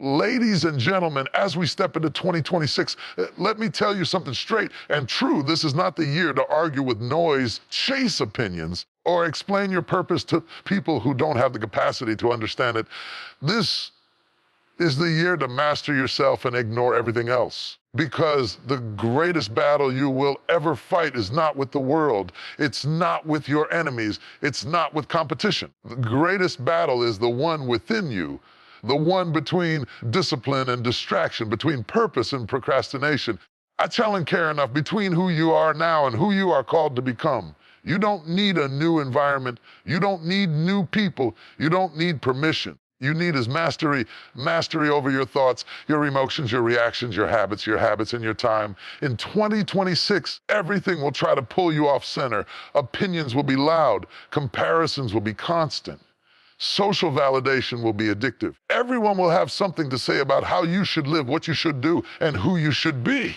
Ladies and gentlemen, as we step into 2026, let me tell you something straight and true. This is not the year to argue with noise, chase opinions, or explain your purpose to people who don't have the capacity to understand it. This is the year to master yourself and ignore everything else. Because the greatest battle you will ever fight is not with the world. It's not with your enemies. It's not with competition. The greatest battle is the one within you. The one between discipline and distraction, between purpose and procrastination. I challenge care enough between who you are now and who you are called to become. You don't need a new environment. You don't need new people. You don't need permission. You need is mastery over your thoughts, your emotions, your reactions, your habits, and your time. In 2026, everything will try to pull you off center. Opinions will be loud. Comparisons will be constant. Social validation will be addictive. Everyone will have something to say about how you should live, what you should do, and who you should be.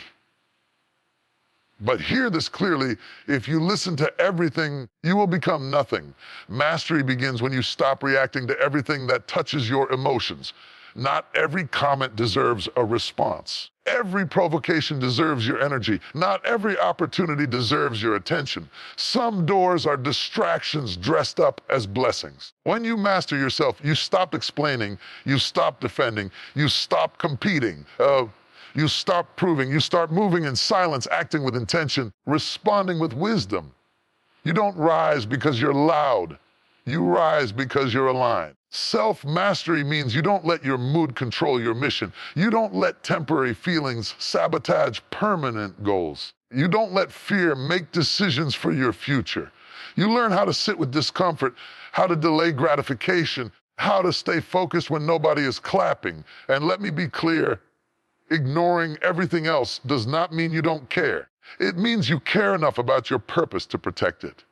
But hear this clearly, if you listen to everything, you will become nothing. Mastery begins when you stop reacting to everything that touches your emotions. Not every comment deserves a response. Every provocation deserves your energy. Not every opportunity deserves your attention. Some doors are distractions dressed up as blessings. When you master yourself, you stop explaining, you stop defending, you stop competing. You stop proving, you start moving in silence, acting with intention, responding with wisdom. You don't rise because you're loud. You rise because you're aligned. Self-mastery means you don't let your mood control your mission. You don't let temporary feelings sabotage permanent goals. You don't let fear make decisions for your future. You learn how to sit with discomfort, how to delay gratification, how to stay focused when nobody is clapping. And let me be clear, ignoring everything else does not mean you don't care. It means you care enough about your purpose to protect it.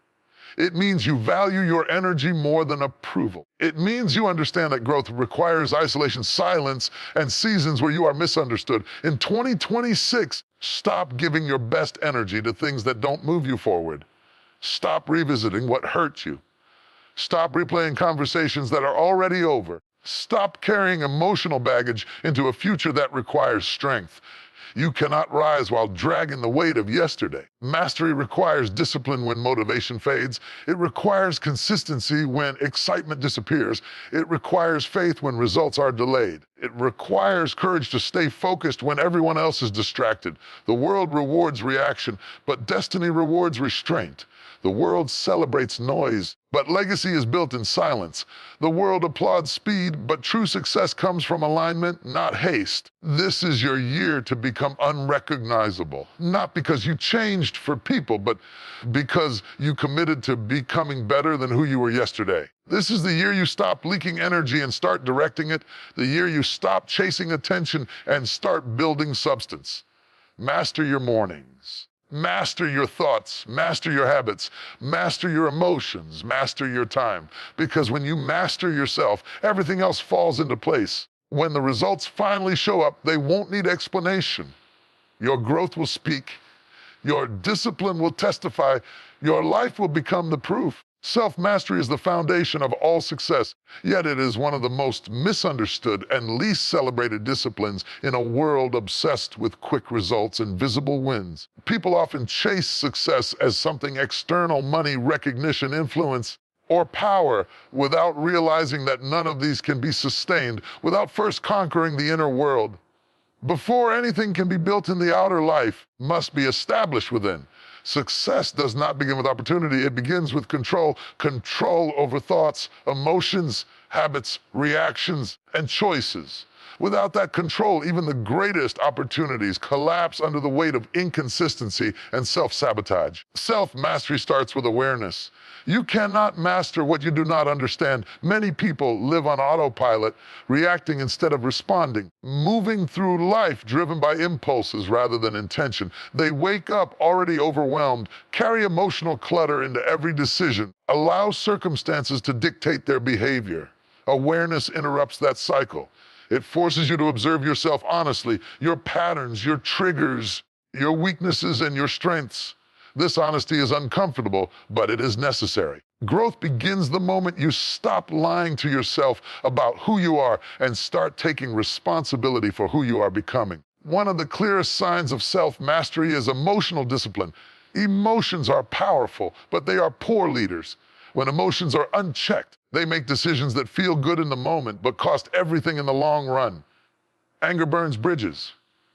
It means you value your energy more than approval. It means you understand that growth requires isolation, silence, and seasons where you are misunderstood. In 2026, stop giving your best energy to things that don't move you forward. Stop revisiting what hurt you. Stop replaying conversations that are already over. Stop carrying emotional baggage into a future that requires strength. You cannot rise while dragging the weight of yesterday. Mastery requires discipline when motivation fades. It requires consistency when excitement disappears. It requires faith when results are delayed. It requires courage to stay focused when everyone else is distracted. The world rewards reaction, but destiny rewards restraint. The world celebrates noise, but legacy is built in silence. The world applauds speed, but true success comes from alignment, not haste. This is your year to become unrecognizable, not because you changed for people, but because you committed to becoming better than who you were yesterday. This is the year you stop leaking energy and start directing it, the year you stop chasing attention and start building substance. Master your mornings. Master your thoughts, master your habits, master your emotions, master your time. Because when you master yourself, everything else falls into place. When the results finally show up, they won't need explanation. Your growth will speak. Your discipline will testify. Your life will become the proof. Self-mastery is the foundation of all success, yet it is one of the most misunderstood and least celebrated disciplines in a world obsessed with quick results and visible wins. People often chase success as something external: money, recognition, influence, or power, without realizing that none of these can be sustained without first conquering the inner world. Before anything can be built in the outer life, must be established within. Success does not begin with opportunity. It begins with control. Control over thoughts, emotions, habits, reactions, and choices. Without that control, even the greatest opportunities collapse under the weight of inconsistency and self-sabotage. Self-mastery starts with awareness. You cannot master what you do not understand. Many people live on autopilot, reacting instead of responding, moving through life driven by impulses rather than intention. They wake up already overwhelmed, carry emotional clutter into every decision, allow circumstances to dictate their behavior. Awareness interrupts that cycle. It forces you to observe yourself honestly, your patterns, your triggers, your weaknesses, and your strengths. This honesty is uncomfortable, but it is necessary. Growth begins the moment you stop lying to yourself about who you are and start taking responsibility for who you are becoming. One of the clearest signs of self-mastery is emotional discipline. Emotions are powerful, but they are poor leaders. When emotions are unchecked, they make decisions that feel good in the moment but cost everything in the long run. Anger burns bridges.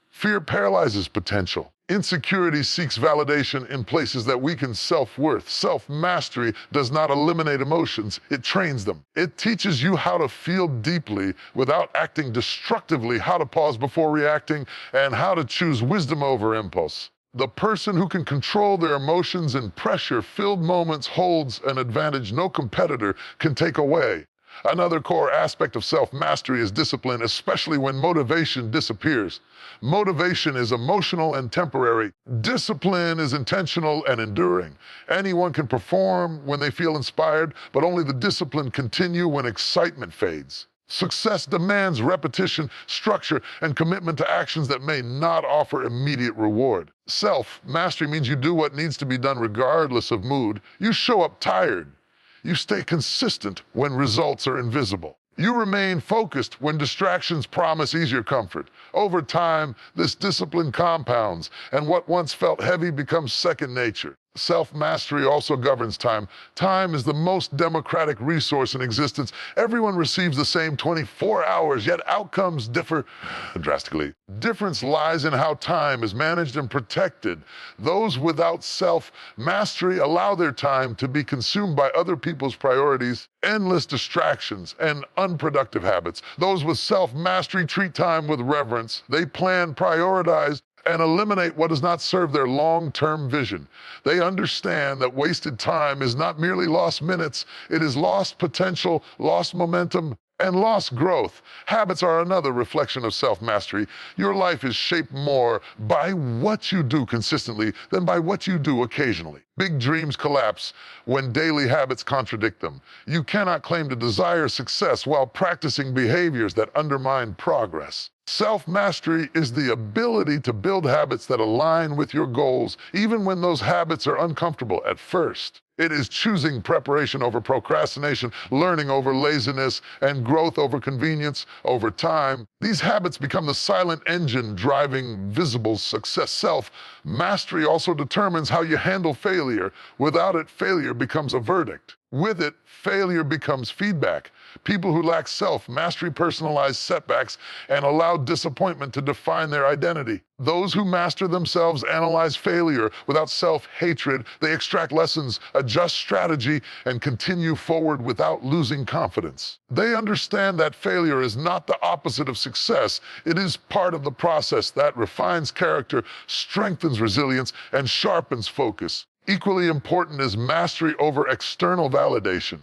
Fear paralyzes potential. Insecurity seeks validation in places that weaken self-worth. Self-mastery does not eliminate emotions, it trains them. It teaches you how to feel deeply without acting destructively, how to pause before reacting, and how to choose wisdom over impulse. The person who can control their emotions in pressure-filled moments holds an advantage no competitor can take away. Another core aspect of self-mastery is discipline, especially when motivation disappears. Motivation is emotional and temporary. Discipline is intentional and enduring. Anyone can perform when they feel inspired, but only the discipline continue when excitement fades. Success demands repetition, structure, and commitment to actions that may not offer immediate reward. Self-mastery means you do what needs to be done regardless of mood. You show up tired. You stay consistent when results are invisible. You remain focused when distractions promise easier comfort. Over time, this discipline compounds, and what once felt heavy becomes second nature. Self-mastery also governs time. Time is the most democratic resource in existence. Everyone receives the same 24 hours, yet outcomes differ drastically. Difference lies in how time is managed and protected. Those without self-mastery allow their time to be consumed by other people's priorities, endless distractions, and unproductive habits. Those with self-mastery treat time with reverence. They plan, prioritize, and eliminate what does not serve their long-term vision. They understand that wasted time is not merely lost minutes, it is lost potential, lost momentum, and lost growth. Habits are another reflection of self-mastery. Your life is shaped more by what you do consistently than by what you do occasionally. Big dreams collapse when daily habits contradict them. You cannot claim to desire success while practicing behaviors that undermine progress. Self-mastery is the ability to build habits that align with your goals, even when those habits are uncomfortable at first. It is choosing preparation over procrastination, learning over laziness, and growth over convenience. Over time, these habits become the silent engine driving visible success. Self-mastery also determines how you handle failure. Without it, failure becomes a verdict. With it, failure becomes feedback. People who lack self-mastery personalize setbacks and allow disappointment to define their identity. Those who master themselves analyze failure without self-hatred. They extract lessons, adjust strategy, and continue forward without losing confidence. They understand that failure is not the opposite of success. It is part of the process that refines character, strengthens resilience, and sharpens focus. Equally important is mastery over external validation.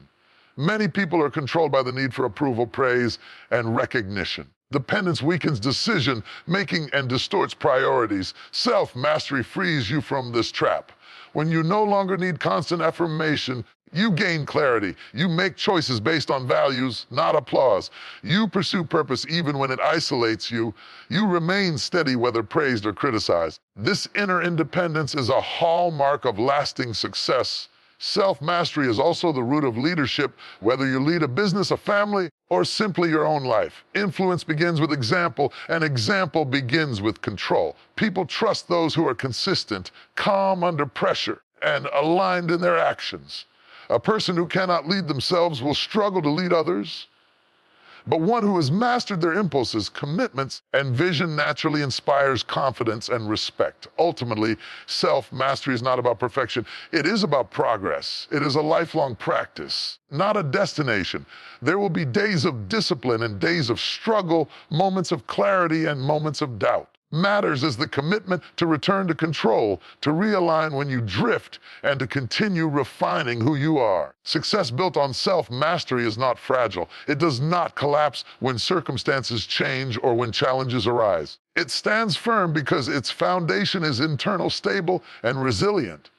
Many people are controlled by the need for approval, praise, and recognition. Dependence weakens decision-making and distorts priorities. Self-mastery frees you from this trap. When you no longer need constant affirmation, you gain clarity. You make choices based on values, not applause. You pursue purpose even when it isolates you. You remain steady whether praised or criticized. This inner independence is a hallmark of lasting success. Self-mastery is also the root of leadership, whether you lead a business, a family, or simply your own life. Influence begins with example, and example begins with control. People trust those who are consistent, calm under pressure, and aligned in their actions. A person who cannot lead themselves will struggle to lead others. But one who has mastered their impulses, commitments, and vision naturally inspires confidence and respect. Ultimately, self-mastery is not about perfection. It is about progress. It is a lifelong practice, not a destination. There will be days of discipline and days of struggle, moments of clarity and moments of doubt. Matters is the commitment to return to control, to realign when you drift, and to continue refining who you are. Success built on self-mastery is not fragile. It does not collapse when circumstances change or when challenges arise. It stands firm because its foundation is internal, stable, and resilient.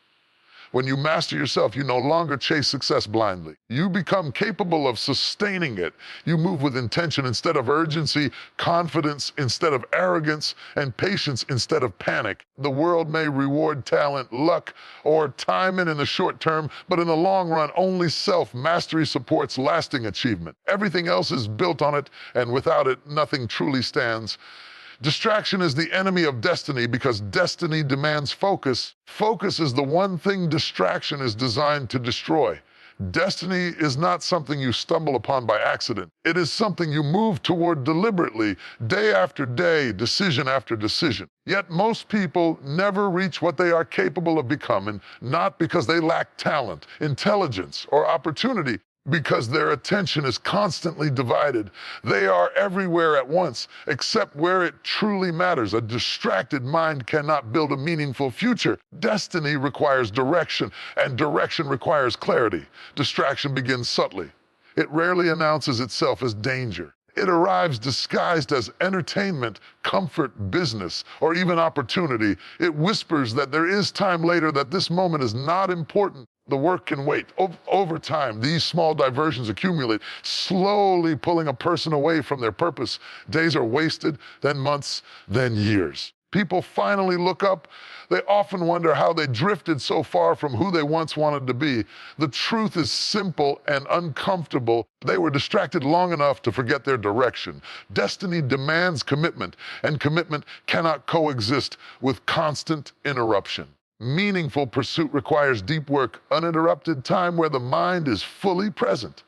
When you master yourself, you no longer chase success blindly. You become capable of sustaining it. You move with intention instead of urgency, confidence instead of arrogance, and patience instead of panic. The world may reward talent, luck, or timing in the short term, but in the long run, only self-mastery supports lasting achievement. Everything else is built on it, and without it, nothing truly stands. Distraction is the enemy of destiny because destiny demands focus. Focus is the one thing distraction is designed to destroy. Destiny is not something you stumble upon by accident. It is something you move toward deliberately, day after day, decision after decision. Yet most people never reach what they are capable of becoming, not because they lack talent, intelligence, or opportunity, because their attention is constantly divided. They are everywhere at once, except where it truly matters. A distracted mind cannot build a meaningful future. Destiny requires direction, and direction requires clarity. Distraction begins subtly. It rarely announces itself as danger. It arrives disguised as entertainment, comfort, business, or even opportunity. It whispers that there is time later, that this moment is not important. The work can wait. Over time, these small diversions accumulate, slowly pulling a person away from their purpose. Days are wasted, then months, then years. People finally look up. They often wonder how they drifted so far from who they once wanted to be. The truth is simple and uncomfortable. They were distracted long enough to forget their direction. Destiny demands commitment, and commitment cannot coexist with constant interruption. Meaningful pursuit requires deep work, uninterrupted time where the mind is fully present.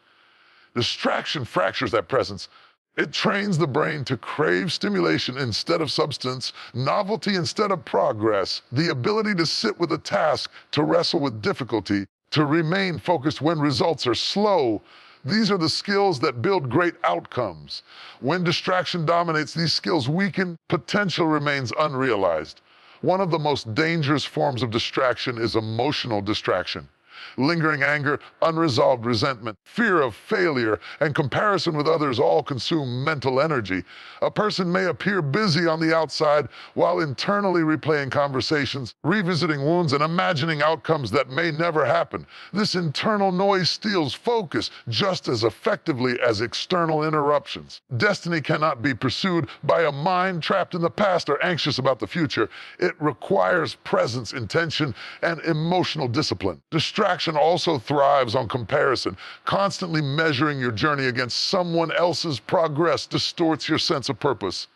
Distraction fractures that presence. It trains the brain to crave stimulation instead of substance, novelty instead of progress, the ability to sit with a task, to wrestle with difficulty, to remain focused when results are slow. These are the skills that build great outcomes. When distraction dominates, these skills weaken, potential remains unrealized. One of the most dangerous forms of distraction is emotional distraction. Lingering anger, unresolved resentment, fear of failure, and comparison with others all consume mental energy. A person may appear busy on the outside while internally replaying conversations, revisiting wounds, and imagining outcomes that may never happen. This internal noise steals focus just as effectively as external interruptions. Destiny cannot be pursued by a mind trapped in the past or anxious about the future. It requires presence, intention, and emotional discipline. Distraction also thrives on comparison. Constantly measuring your journey against someone else's progress distorts your sense of purpose.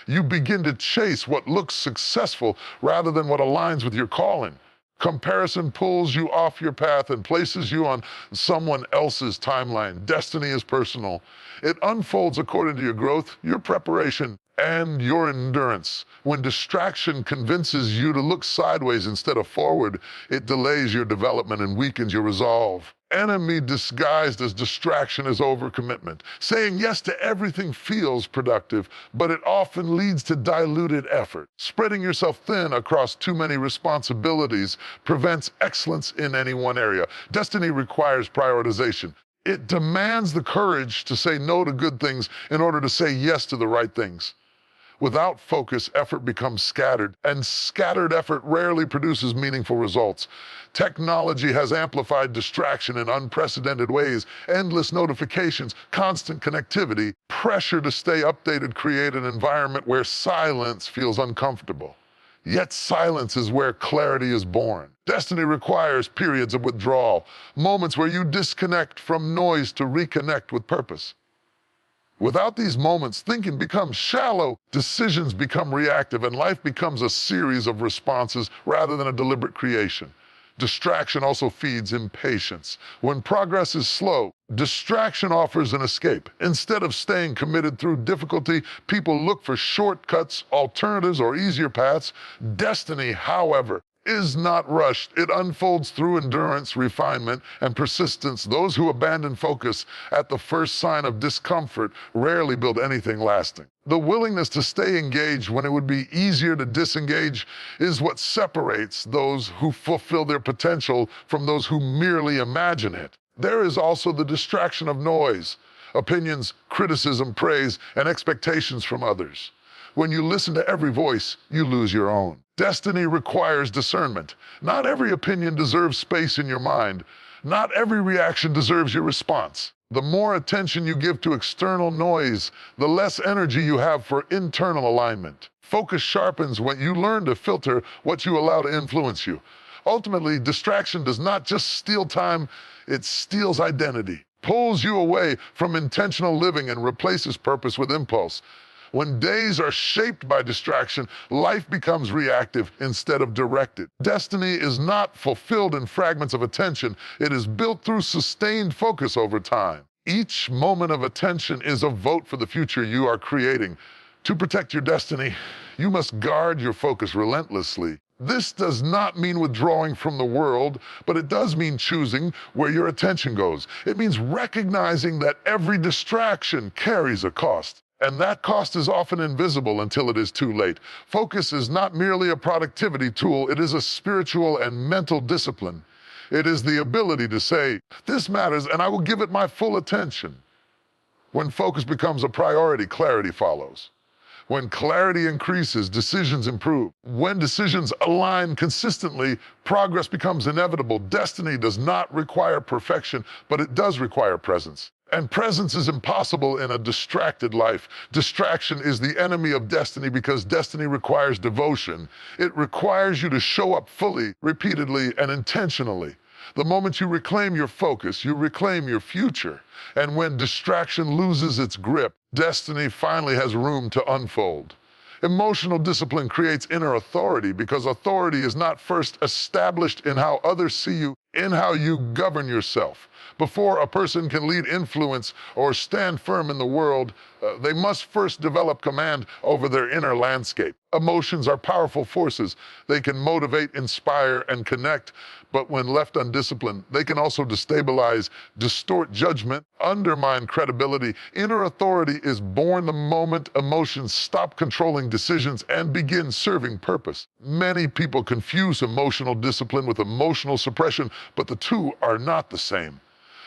You begin to chase what looks successful rather than what aligns with your calling. Comparison pulls you off your path and places you on someone else's timeline. Destiny is personal. It unfolds according to your growth, your preparation, and your endurance. When distraction convinces you to look sideways instead of forward, it delays your development and weakens your resolve. Enemy disguised as distraction is overcommitment. Saying yes to everything feels productive, but it often leads to diluted effort. Spreading yourself thin across too many responsibilities prevents excellence in any one area. Destiny requires prioritization. It demands the courage to say no to good things in order to say yes to the right things. Without focus, effort becomes scattered, and scattered effort rarely produces meaningful results. Technology has amplified distraction in unprecedented ways. Endless notifications, constant connectivity, pressure to stay updated create an environment where silence feels uncomfortable. Yet silence is where clarity is born. Destiny requires periods of withdrawal, moments where you disconnect from noise to reconnect with purpose. Without these moments, thinking becomes shallow, decisions become reactive, and life becomes a series of responses rather than a deliberate creation. Distraction also feeds impatience. When progress is slow, distraction offers an escape. Instead of staying committed through difficulty, people look for shortcuts, alternatives, or easier paths. Destiny, however, is not rushed. It unfolds through endurance, refinement, and persistence. Those who abandon focus at the first sign of discomfort rarely build anything lasting. The willingness to stay engaged when it would be easier to disengage is what separates those who fulfill their potential from those who merely imagine it. There is also the distraction of noise, opinions, criticism, praise, and expectations from others. When you listen to every voice, you lose your own. Destiny requires discernment. Not every opinion deserves space in your mind. Not every reaction deserves your response. The more attention you give to external noise, the less energy you have for internal alignment. Focus sharpens when you learn to filter what you allow to influence you. Ultimately, distraction does not just steal time, it steals identity, pulls you away from intentional living and replaces purpose with impulse. When days are shaped by distraction, life becomes reactive instead of directed. Destiny is not fulfilled in fragments of attention. It is built through sustained focus over time. Each moment of attention is a vote for the future you are creating. To protect your destiny, you must guard your focus relentlessly. This does not mean withdrawing from the world, but it does mean choosing where your attention goes. It means recognizing that every distraction carries a cost. And that cost is often invisible until it is too late. Focus is not merely a productivity tool, it is a spiritual and mental discipline. It is the ability to say, this matters and I will give it my full attention. When focus becomes a priority, clarity follows. When clarity increases, decisions improve. When decisions align consistently, progress becomes inevitable. Destiny does not require perfection, but it does require presence. And presence is impossible in a distracted life. Distraction is the enemy of destiny because destiny requires devotion. It requires you to show up fully, repeatedly, and intentionally. The moment you reclaim your focus, you reclaim your future. And when distraction loses its grip, destiny finally has room to unfold. Emotional discipline creates inner authority because authority is not first established in how others see you, in how you govern yourself. Before a person can lead influence or stand firm in the world, they must first develop command over their inner landscape. Emotions are powerful forces. They can motivate, inspire, and connect, but when left undisciplined, they can also destabilize, distort judgment, undermine credibility. Inner authority is born the moment emotions stop controlling decisions and begin serving purpose. Many people confuse emotional discipline with emotional suppression, but the two are not the same.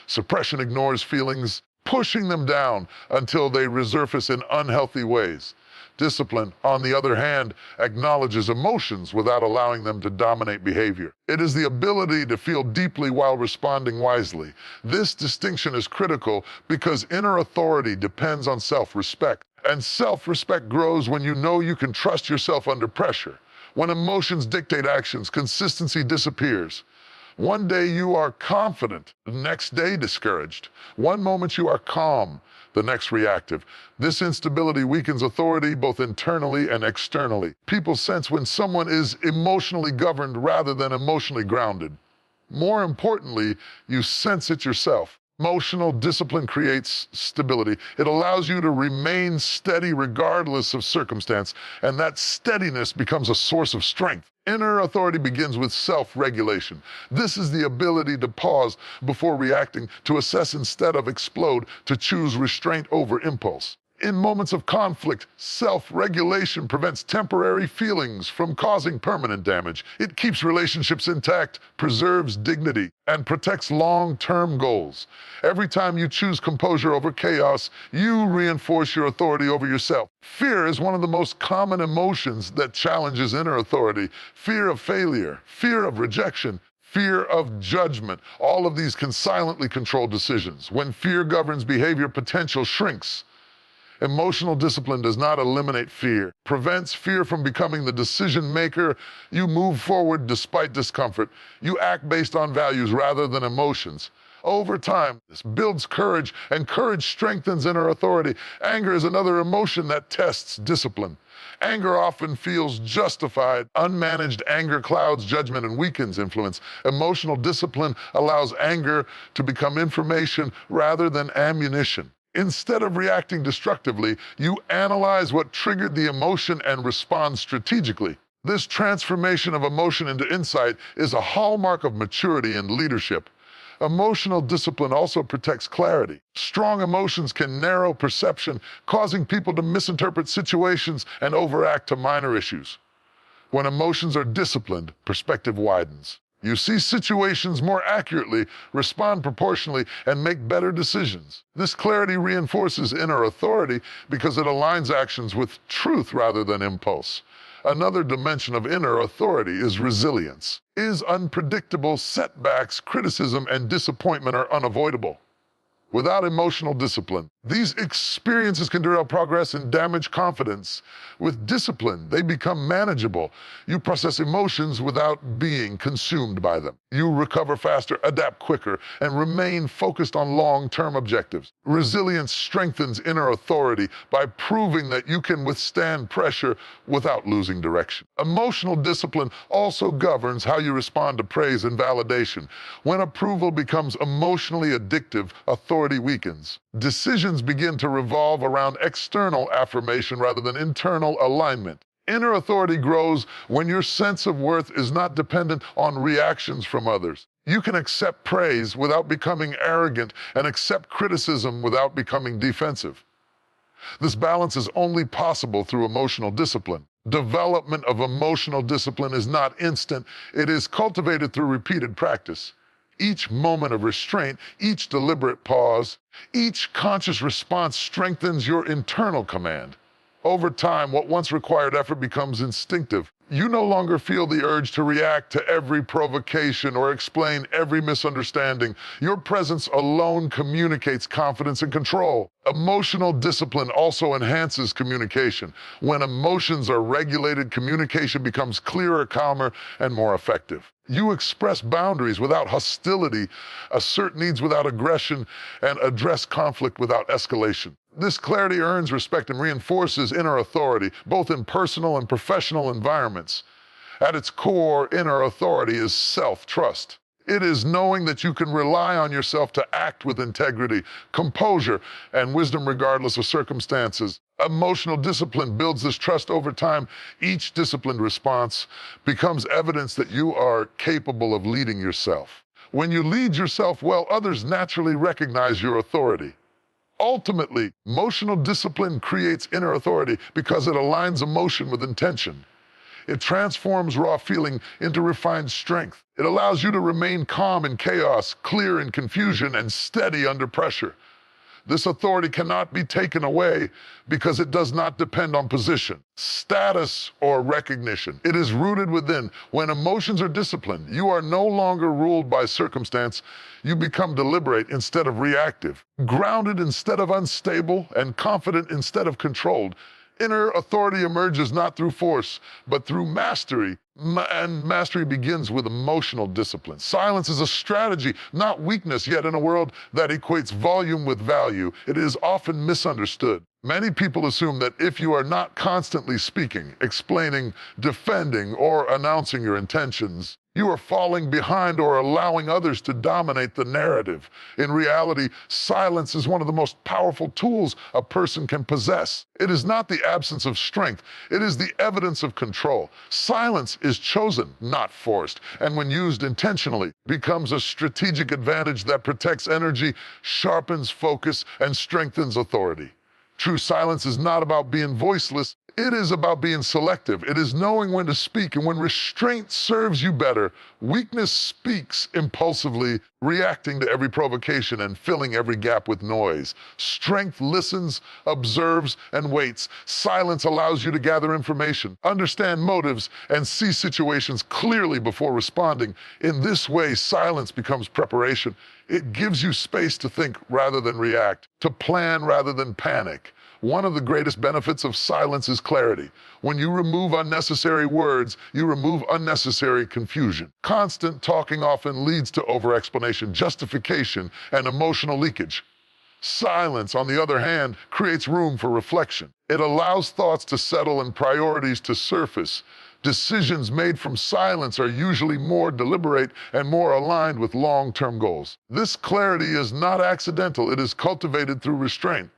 Suppression ignores feelings, pushing them down until they resurface in unhealthy ways. Discipline, on the other hand, acknowledges emotions without allowing them to dominate behavior. It is the ability to feel deeply while responding wisely. This distinction is critical because inner authority depends on self-respect. And self-respect grows when you know you can trust yourself under pressure. When emotions dictate actions, consistency disappears. One day you are confident, the next day discouraged. One moment you are calm, the next reactive. This instability weakens authority both internally and externally. People sense when someone is emotionally governed rather than emotionally grounded. More importantly, you sense it yourself. Emotional discipline creates stability. It allows you to remain steady regardless of circumstance, and that steadiness becomes a source of strength. Inner authority begins with self-regulation. This is the ability to pause before reacting, to assess instead of explode, to choose restraint over impulse. In moments of conflict, self-regulation prevents temporary feelings from causing permanent damage. It keeps relationships intact, preserves dignity, and protects long-term goals. Every time you choose composure over chaos, you reinforce your authority over yourself. Fear is one of the most common emotions that challenges inner authority. Fear of failure, fear of rejection, fear of judgment. All of these can silently control decisions. When fear governs behavior, potential shrinks. Emotional discipline does not eliminate fear, prevents fear from becoming the decision maker. You move forward despite discomfort. You act based on values rather than emotions. Over time, this builds courage, and courage strengthens inner authority. Anger is another emotion that tests discipline. Anger often feels justified. Unmanaged anger clouds judgment and weakens influence. Emotional discipline allows anger to become information rather than ammunition. Instead of reacting destructively, you analyze what triggered the emotion and respond strategically. This transformation of emotion into insight is a hallmark of maturity and leadership. Emotional discipline also protects clarity. Strong emotions can narrow perception, causing people to misinterpret situations and overact to minor issues. When emotions are disciplined, perspective widens. You see situations more accurately, respond proportionally, and make better decisions. This clarity reinforces inner authority because it aligns actions with truth rather than impulse. Another dimension of inner authority is resilience. Unpredictable setbacks, criticism, and disappointment are unavoidable. Without emotional discipline, these experiences can derail progress and damage confidence. With discipline, they become manageable. You process emotions without being consumed by them. You recover faster, adapt quicker, and remain focused on long-term objectives. Resilience strengthens inner authority by proving that you can withstand pressure without losing direction. Emotional discipline also governs how you respond to praise and validation. When approval becomes emotionally addictive, authority weakens. Decisions begin to revolve around external affirmation rather than internal alignment. Inner authority grows when your sense of worth is not dependent on reactions from others. You can accept praise without becoming arrogant and accept criticism without becoming defensive. This balance is only possible through emotional discipline. Development of emotional discipline is not instant. It is cultivated through repeated practice. Each moment of restraint, each deliberate pause, each conscious response strengthens your internal command. Over time, what once required effort becomes instinctive. You no longer feel the urge to react to every provocation or explain every misunderstanding. Your presence alone communicates confidence and control. Emotional discipline also enhances communication. When emotions are regulated, communication becomes clearer, calmer, and more effective. You express boundaries without hostility, assert needs without aggression, and address conflict without escalation. This clarity earns respect and reinforces inner authority, both in personal and professional environments. At its core, inner authority is self-trust. It is knowing that you can rely on yourself to act with integrity, composure, and wisdom regardless of circumstances. Emotional discipline builds this trust over time. Each disciplined response becomes evidence that you are capable of leading yourself. When you lead yourself well, others naturally recognize your authority. Ultimately, emotional discipline creates inner authority because it aligns emotion with intention. It transforms raw feeling into refined strength. It allows you to remain calm in chaos, clear in confusion, and steady under pressure. This authority cannot be taken away because it does not depend on position, status, or recognition. It is rooted within. When emotions are disciplined, you are no longer ruled by circumstance. You become deliberate instead of reactive, grounded instead of unstable, and confident instead of controlled. Inner authority emerges not through force, but through mastery. And mastery begins with emotional discipline. Silence is a strategy, not weakness, yet in a world that equates volume with value, it is often misunderstood. Many people assume that if you are not constantly speaking, explaining, defending, or announcing your intentions, you are falling behind or allowing others to dominate the narrative. In reality, silence is one of the most powerful tools a person can possess. It is not the absence of strength, it is the evidence of control. Silence is chosen, not forced, and when used intentionally, becomes a strategic advantage that protects energy, sharpens focus, and strengthens authority. True silence is not about being voiceless. It is about being selective. It is knowing when to speak, and when restraint serves you better, weakness speaks impulsively, reacting to every provocation and filling every gap with noise. Strength listens, observes, and waits. Silence allows you to gather information, understand motives, and see situations clearly before responding. In this way, silence becomes preparation. It gives you space to think rather than react, to plan rather than panic. One of the greatest benefits of silence is clarity. When you remove unnecessary words, you remove unnecessary confusion. Constant talking often leads to over-explanation, justification, and emotional leakage. Silence, on the other hand, creates room for reflection. It allows thoughts to settle and priorities to surface. Decisions made from silence are usually more deliberate and more aligned with long-term goals. This clarity is not accidental. It is cultivated through restraint.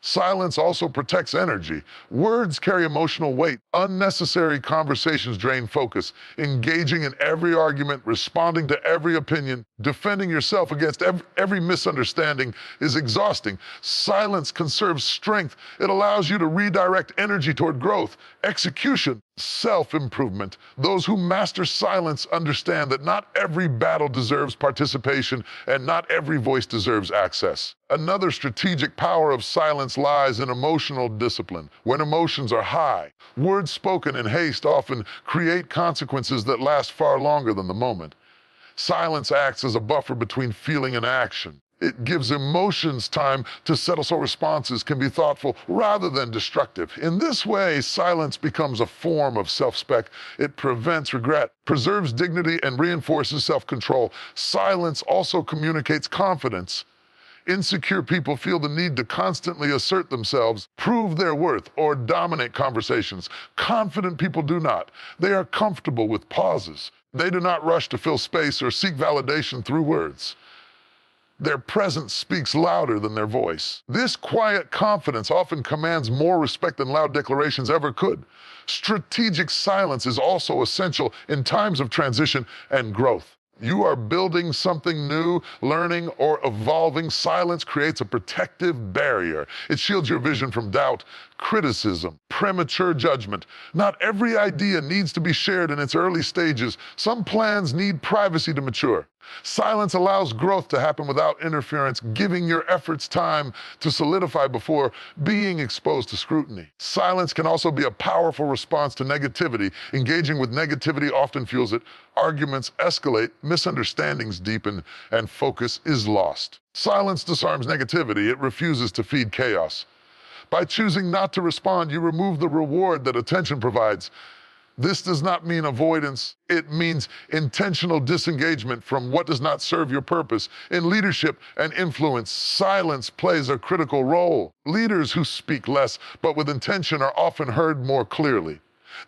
Silence also protects energy. Words carry emotional weight. Unnecessary conversations drain focus. Engaging in every argument, responding to every opinion, defending yourself against every misunderstanding is exhausting. Silence conserves strength. It allows you to redirect energy toward growth, execution, Self-improvement. Those who master silence understand that not every battle deserves participation and not every voice deserves access. Another strategic power of silence lies in emotional discipline. When emotions are high, words spoken in haste often create consequences that last far longer than the moment. Silence acts as a buffer between feeling and action. It gives emotions time to settle so responses can be thoughtful rather than destructive. In this way, silence becomes a form of self-respect. It prevents regret, preserves dignity, and reinforces self-control. Silence also communicates confidence. Insecure people feel the need to constantly assert themselves, prove their worth, or dominate conversations. Confident people do not. They are comfortable with pauses. They do not rush to fill space or seek validation through words. Their presence speaks louder than their voice. This quiet confidence often commands more respect than loud declarations ever could. Strategic silence is also essential in times of transition and growth. You are building something new, learning, or evolving. Silence creates a protective barrier. It shields your vision from doubt, criticism, premature judgment. Not every idea needs to be shared in its early stages. Some plans need privacy to mature. Silence allows growth to happen without interference, giving your efforts time to solidify before being exposed to scrutiny. Silence can also be a powerful response to negativity. Engaging with negativity often fuels it. Arguments escalate, misunderstandings deepen, and focus is lost. Silence disarms negativity. It refuses to feed chaos. By choosing not to respond, you remove the reward that attention provides. This does not mean avoidance. It means intentional disengagement from what does not serve your purpose. In leadership and influence, silence plays a critical role. Leaders who speak less but with intention are often heard more clearly.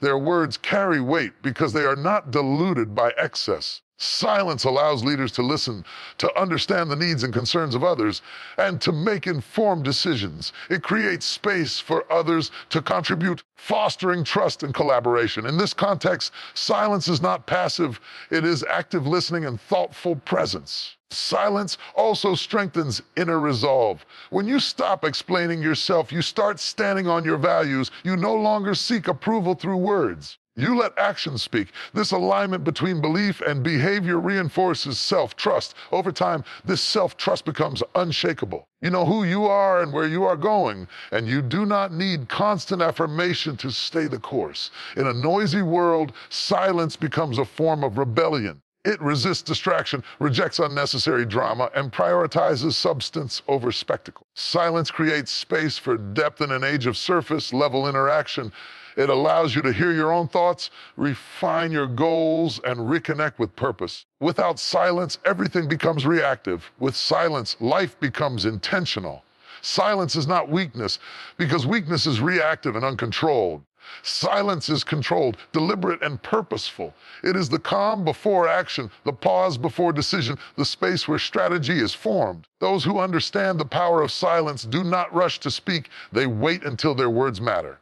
Their words carry weight because they are not diluted by excess. Silence allows leaders to listen, to understand the needs and concerns of others, and to make informed decisions. It creates space for others to contribute, fostering trust and collaboration. In this context, silence is not passive, it is active listening and thoughtful presence. Silence also strengthens inner resolve. When you stop explaining yourself, you start standing on your values. You no longer seek approval through words. You let action speak. This alignment between belief and behavior reinforces self-trust. Over time, this self-trust becomes unshakable. You know who you are and where you are going, and you do not need constant affirmation to stay the course. In a noisy world, silence becomes a form of rebellion. It resists distraction, rejects unnecessary drama, and prioritizes substance over spectacle. Silence creates space for depth in an age of surface-level interaction. It allows you to hear your own thoughts, refine your goals, and reconnect with purpose. Without silence, everything becomes reactive. With silence, life becomes intentional. Silence is not weakness, because weakness is reactive and uncontrolled. Silence is controlled, deliberate, and purposeful. It is the calm before action, the pause before decision, the space where strategy is formed. Those who understand the power of silence do not rush to speak. They wait until their words matter.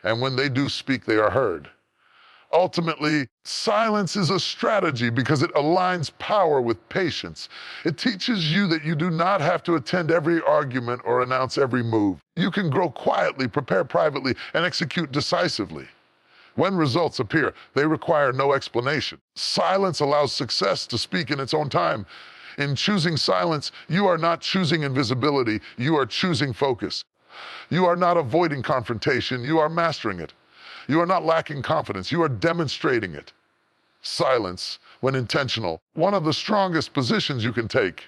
And when they do speak, they are heard. Ultimately, silence is a strategy because it aligns power with patience. It teaches you that you do not have to attend every argument or announce every move. You can grow quietly, prepare privately, and execute decisively. When results appear, they require no explanation. Silence allows success to speak in its own time. In choosing silence, you are not choosing invisibility, you are choosing focus. You are not avoiding confrontation, you are mastering it. You are not lacking confidence, you are demonstrating it. Silence, when intentional, one of the strongest positions you can take.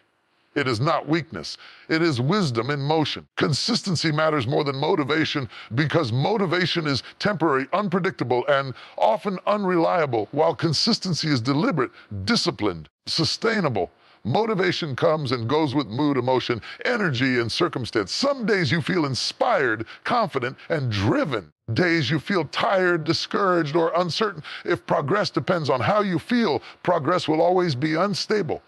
It is not weakness, it is wisdom in motion. Consistency matters more than motivation because motivation is temporary, unpredictable, and often unreliable, while consistency is deliberate, disciplined, sustainable. Motivation comes and goes with mood, emotion, energy, and circumstance. Some days you feel inspired, confident, and driven. Days you feel tired, discouraged, or uncertain. If progress depends on how you feel, progress will always be unstable.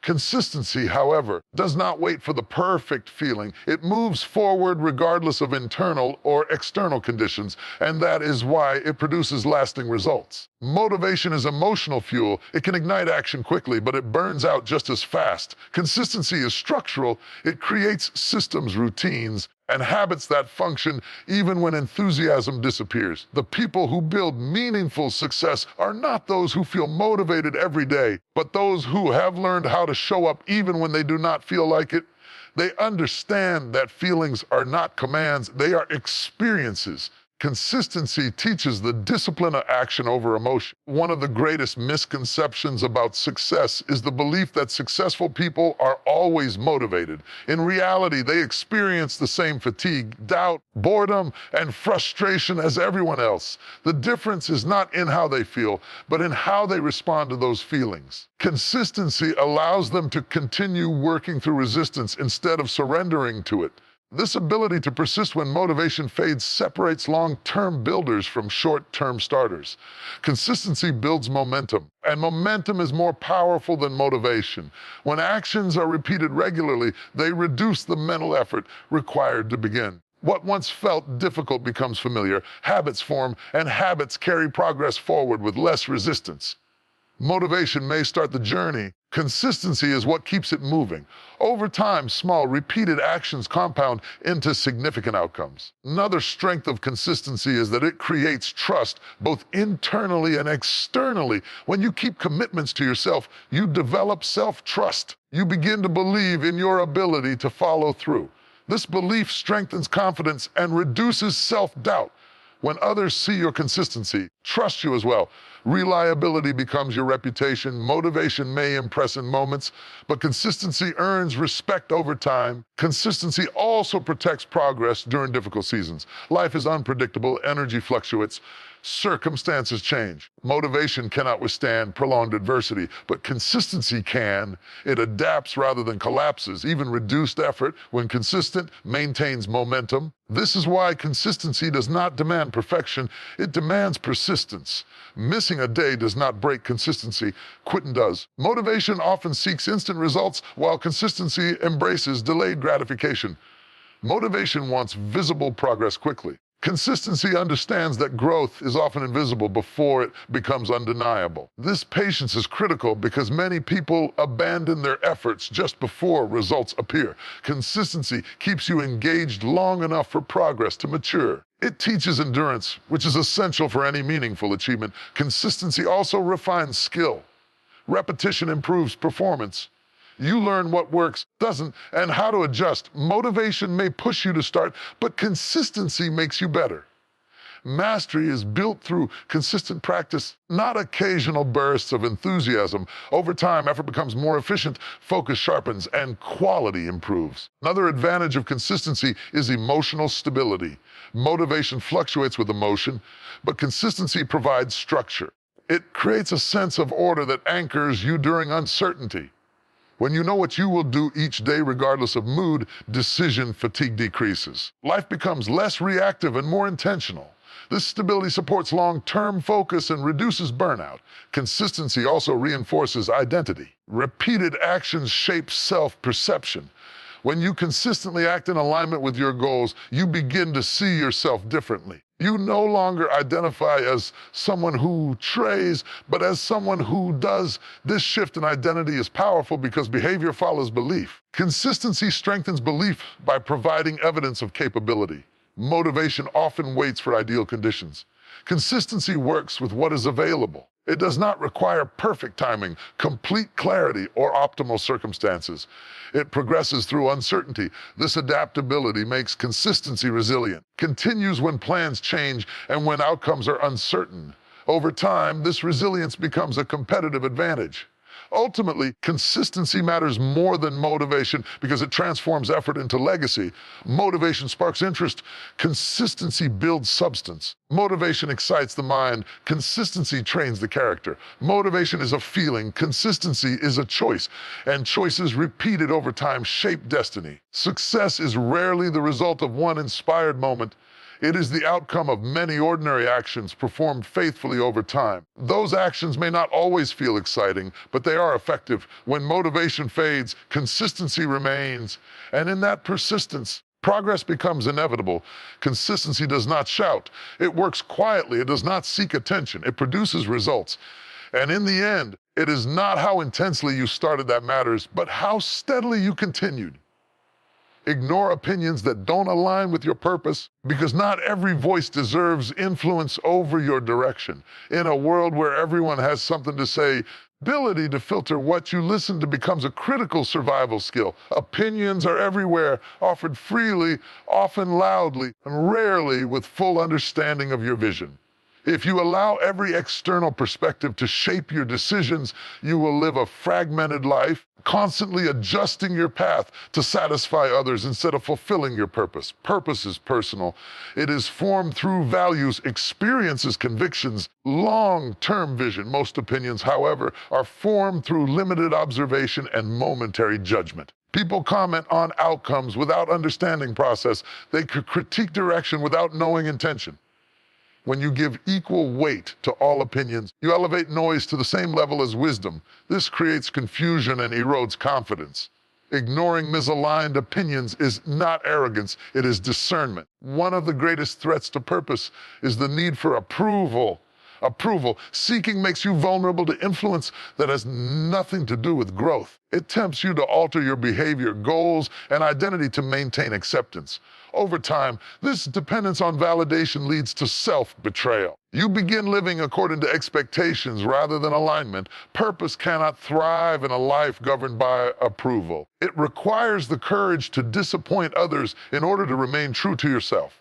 Consistency, however, does not wait for the perfect feeling. It moves forward regardless of internal or external conditions, and that is why it produces lasting results. Motivation is emotional fuel. It can ignite action quickly, but it burns out just as fast. Consistency is structural. It creates systems, routines, and habits that function even when enthusiasm disappears. The people who build meaningful success are not those who feel motivated every day, but those who have learned how to show up even when they do not feel like it. They understand that feelings are not commands, they are experiences. Consistency teaches the discipline of action over emotion. One of the greatest misconceptions about success is the belief that successful people are always motivated. In reality, they experience the same fatigue, doubt, boredom, and frustration as everyone else. The difference is not in how they feel, but in how they respond to those feelings. Consistency allows them to continue working through resistance instead of surrendering to it. This ability to persist when motivation fades separates long-term builders from short-term starters. Consistency builds momentum, and momentum is more powerful than motivation. When actions are repeated regularly, they reduce the mental effort required to begin. What once felt difficult becomes familiar, habits form, and habits carry progress forward with less resistance. Motivation may start the journey. Consistency is what keeps it moving. Over time, small, repeated actions compound into significant outcomes. Another strength of consistency is that it creates trust, both internally and externally. When you keep commitments to yourself, you develop self-trust. You begin to believe in your ability to follow through. This belief strengthens confidence and reduces self-doubt. When others see your consistency, trust you as well. Reliability becomes your reputation. Motivation may impress in moments, but consistency earns respect over time. Consistency also protects progress during difficult seasons. Life is unpredictable, energy fluctuates, circumstances change. Motivation cannot withstand prolonged adversity, but consistency can. It adapts rather than collapses. Even reduced effort, when consistent, maintains momentum. This is why consistency does not demand perfection, it demands persistence. Missing a day does not break consistency, quitting does. Motivation often seeks instant results, while consistency embraces delayed gratification. Motivation wants visible progress quickly. Consistency understands that growth is often invisible before it becomes undeniable. This patience is critical because many people abandon their efforts just before results appear. Consistency keeps you engaged long enough for progress to mature. It teaches endurance, which is essential for any meaningful achievement. Consistency also refines skill. Repetition improves performance. You learn what works, doesn't, and how to adjust. Motivation may push you to start, but consistency makes you better. Mastery is built through consistent practice, not occasional bursts of enthusiasm. Over time, effort becomes more efficient, focus sharpens, and quality improves. Another advantage of consistency is emotional stability. Motivation fluctuates with emotion, but consistency provides structure. It creates a sense of order that anchors you during uncertainty. When you know what you will do each day regardless of mood, decision fatigue decreases. Life becomes less reactive and more intentional. This stability supports long-term focus and reduces burnout. Consistency also reinforces identity. Repeated actions shape self-perception. When you consistently act in alignment with your goals, you begin to see yourself differently. You no longer identify as someone who trays, but as someone who does. This shift in identity is powerful because behavior follows belief. Consistency strengthens belief by providing evidence of capability. Motivation often waits for ideal conditions. Consistency works with what is available. It does not require perfect timing, complete clarity, or optimal circumstances. It progresses through uncertainty. This adaptability makes consistency resilient, continues when plans change and when outcomes are uncertain. Over time, this resilience becomes a competitive advantage. Ultimately, consistency matters more than motivation because it transforms effort into legacy. Motivation sparks interest. Consistency builds substance. Motivation excites the mind. Consistency trains the character. Motivation is a feeling. Consistency is a choice. And choices repeated over time shape destiny. Success is rarely the result of one inspired moment. It is the outcome of many ordinary actions performed faithfully over time. Those actions may not always feel exciting, but they are effective. When motivation fades, consistency remains. And in that persistence, progress becomes inevitable. Consistency does not shout. It works quietly. It does not seek attention. It produces results. And in the end, it is not how intensely you started that matters, but how steadily you continued. Ignore opinions that don't align with your purpose, because not every voice deserves influence over your direction. In a world where everyone has something to say, ability to filter what you listen to becomes a critical survival skill. Opinions are everywhere, offered freely, often loudly, and rarely with full understanding of your vision. If you allow every external perspective to shape your decisions, you will live a fragmented life, constantly adjusting your path to satisfy others instead of fulfilling your purpose. Purpose is personal. It is formed through values, experiences, convictions, long-term vision. Most opinions, however, are formed through limited observation and momentary judgment. People comment on outcomes without understanding process. They could critique direction without knowing intention. When you give equal weight to all opinions, you elevate noise to the same level as wisdom. This creates confusion and erodes confidence. Ignoring misaligned opinions is not arrogance, it is discernment. One of the greatest threats to purpose is the need for approval. Seeking makes you vulnerable to influence that has nothing to do with growth. It tempts you to alter your behavior, goals, and identity to maintain acceptance. Over time, this dependence on validation leads to self-betrayal. You begin living according to expectations rather than alignment. Purpose cannot thrive in a life governed by approval. It requires the courage to disappoint others in order to remain true to yourself.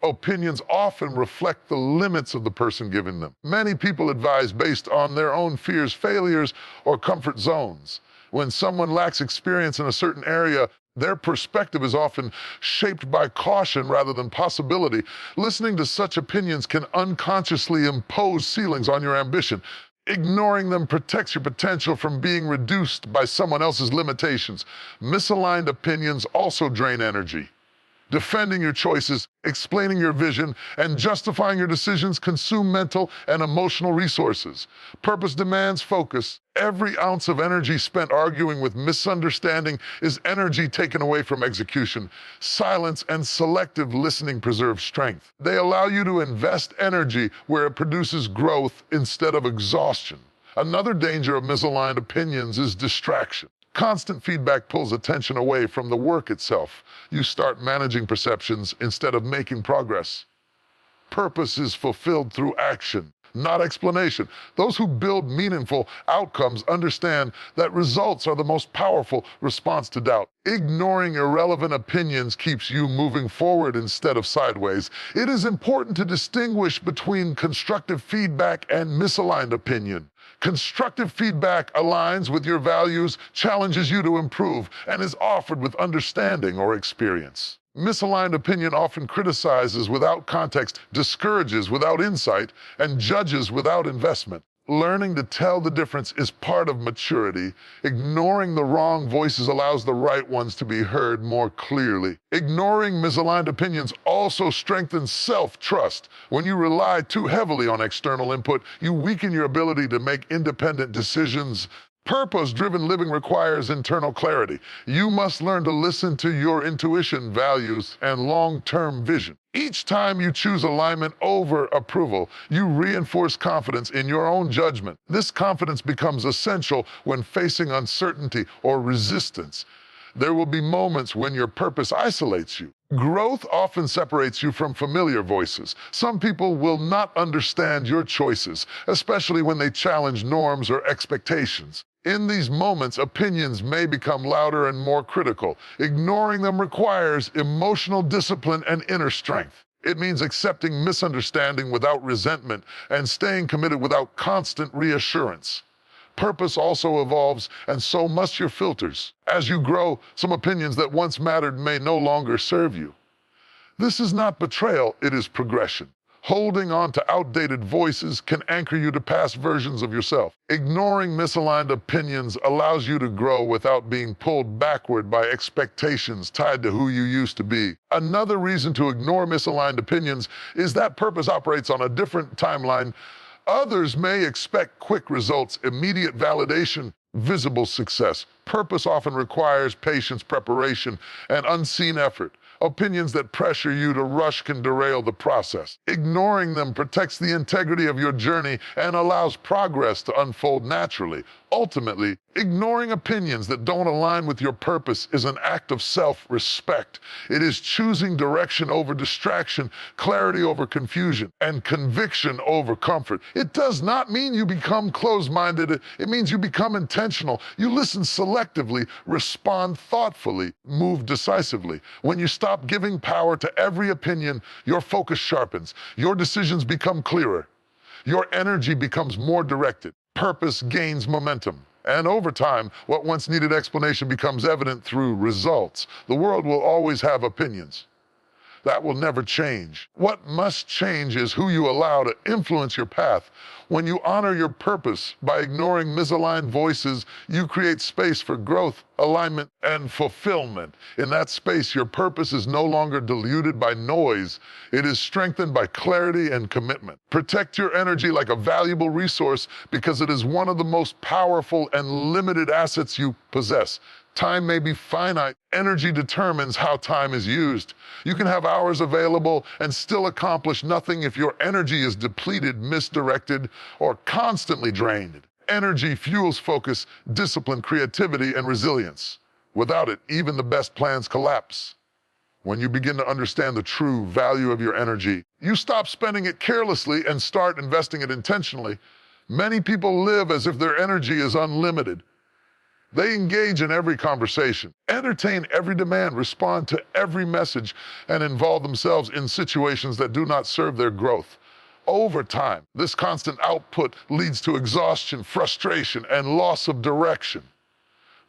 Opinions often reflect the limits of the person giving them. Many people advise based on their own fears, failures, or comfort zones. When someone lacks experience in a certain area, their perspective is often shaped by caution rather than possibility. Listening to such opinions can unconsciously impose ceilings on your ambition. Ignoring them protects your potential from being reduced by someone else's limitations. Misaligned opinions also drain energy. Defending your choices, explaining your vision, and justifying your decisions consume mental and emotional resources. Purpose demands focus. Every ounce of energy spent arguing with misunderstanding is energy taken away from execution. Silence and selective listening preserve strength. They allow you to invest energy where it produces growth instead of exhaustion. Another danger of misaligned opinions is distraction. Constant feedback pulls attention away from the work itself. You start managing perceptions instead of making progress. Purpose is fulfilled through action, not explanation. Those who build meaningful outcomes understand that results are the most powerful response to doubt. Ignoring irrelevant opinions keeps you moving forward instead of sideways. It is important to distinguish between constructive feedback and misaligned opinion. Constructive feedback aligns with your values, challenges you to improve, and is offered with understanding or experience. Misaligned opinion often criticizes without context, discourages without insight, and judges without investment. Learning to tell the difference is part of maturity. Ignoring the wrong voices allows the right ones to be heard more clearly. Ignoring misaligned opinions also strengthens self-trust. When you rely too heavily on external input, you weaken your ability to make independent decisions. Purpose-driven living requires internal clarity. You must learn to listen to your intuition, values, and long-term vision. Each time you choose alignment over approval, you reinforce confidence in your own judgment. This confidence becomes essential when facing uncertainty or resistance. There will be moments when your purpose isolates you. Growth often separates you from familiar voices. Some people will not understand your choices, especially when they challenge norms or expectations. In these moments, opinions may become louder and more critical. Ignoring them requires emotional discipline and inner strength. It means accepting misunderstanding without resentment and staying committed without constant reassurance. Purpose also evolves, and so must your filters. As you grow, some opinions that once mattered may no longer serve you. This is not betrayal, it is progression. Holding on to outdated voices can anchor you to past versions of yourself. Ignoring misaligned opinions allows you to grow without being pulled backward by expectations tied to who you used to be. Another reason to ignore misaligned opinions is that purpose operates on a different timeline. Others may expect quick results, immediate validation, visible success. Purpose often requires patience, preparation, and unseen effort. Opinions that pressure you to rush can derail the process. Ignoring them protects the integrity of your journey and allows progress to unfold naturally. Ultimately, ignoring opinions that don't align with your purpose is an act of self-respect. It is choosing direction over distraction, clarity over confusion, and conviction over comfort. It does not mean you become closed-minded. It means you become intentional. You listen selectively, respond thoughtfully, move decisively. When you stop giving power to every opinion, your focus sharpens. Your decisions become clearer. Your energy becomes more directed. Purpose gains momentum. And over time, what once needed explanation becomes evident through results. The world will always have opinions. That will never change. What must change is who you allow to influence your path. When you honor your purpose by ignoring misaligned voices, you create space for growth, alignment, and fulfillment. In that space, your purpose is no longer diluted by noise. It is strengthened by clarity and commitment. Protect your energy like a valuable resource because it is one of the most powerful and limited assets you possess. Time may be finite. Energy determines how time is used. You can have hours available and still accomplish nothing if your energy is depleted, misdirected, or constantly drained. Energy fuels focus, discipline, creativity, and resilience. Without it, even the best plans collapse. When you begin to understand the true value of your energy, you stop spending it carelessly and start investing it intentionally. Many people live as if their energy is unlimited. They engage in every conversation, entertain every demand, respond to every message, and involve themselves in situations that do not serve their growth. Over time, this constant output leads to exhaustion, frustration, and loss of direction.